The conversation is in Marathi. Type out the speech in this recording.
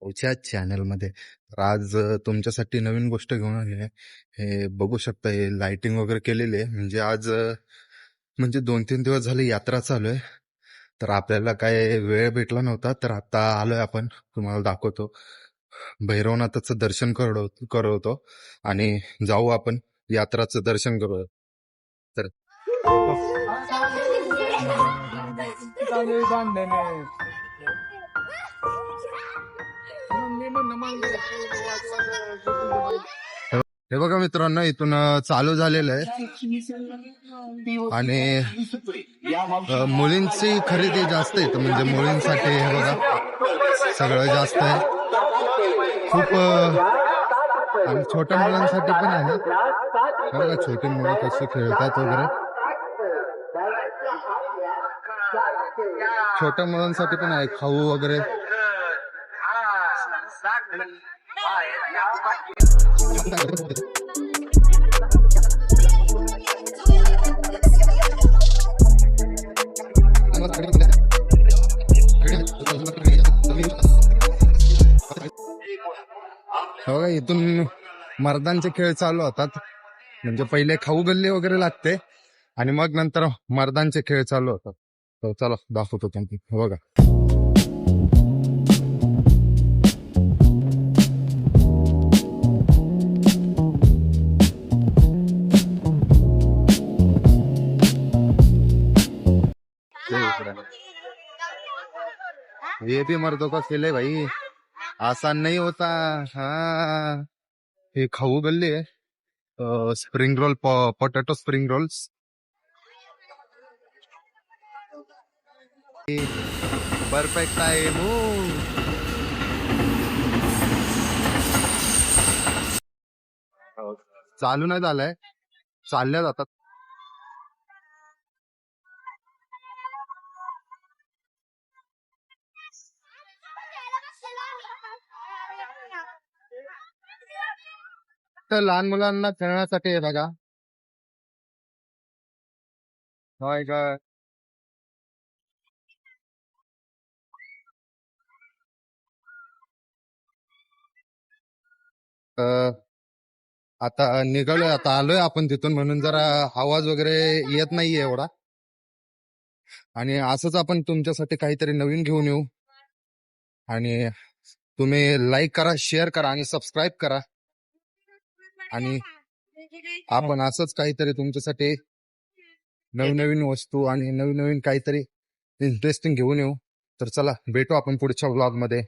पुढच्या चॅनलमध्ये. तर आज तुमच्यासाठी नवीन गोष्ट घेऊन आली आहे. हे बघू शकता, हे लाइटिंग वगैरे केलेली आहे. म्हणजे आज म्हणजे 2-3 दिवस झाले यात्रा चालू आहे. तर आपल्याला काय वेळ भेटला नव्हता, तर आता आलोय आपण. तुम्हाला दाखवतो. भैरवनाथाचं दर्शन करवतो आणि जाऊ आपण यात्राचं दर्शन करू. तर हे बघा मित्रांनो, इथून चालू झालेलं आहे आणि मुलींची खरेदी जास्त आहे. म्हणजे मुलींसाठी हे बघा सगळं जास्त आहे. खूप आणि छोट्या मुलांसाठी पण आहे. हे बघा छोटे मुलं कसे खेळतात वगैरे. छोट्या मुलांसाठी पण आहे खाऊ वगैरे. बघा इथून मर्दांचे खेळ चालू होतात. म्हणजे पहिले खाऊ गल्ली वगैरे लागते आणि मग नंतर मर्दांचे खेळ चालू होतात. तर चला दाखवतो त्यांनी. बघा ये भी मर्दों का खेल है भाई, आसान नहीं होता. हाँ, हे खाऊ गल्ली आहे. Spring roll, potato spring rolls. Perfect time. चालू नाही झालंय, चालल्या जातात. तर लहान मुलांना खेळण्यासाठी आहे बघा. होय का. आता निघालोय, आता आलोय आपण तिथून, म्हणून जरा आवाज वगैरे येत नाहीये एवढा. आणि असंच आपण तुमच्यासाठी काहीतरी नवीन घेऊन येऊ. आणि तुम्ही लाईक करा, शेअर करा आणि सबस्क्राईब करा. आणि आपण असंच काहीतरी तुमच्यासाठी नवीन वस्तू आणि नवीन काहीतरी इंटरेस्टिंग घेऊन येऊ. तर चला भेटू आपण पुढच्या व्लॉग मध्ये.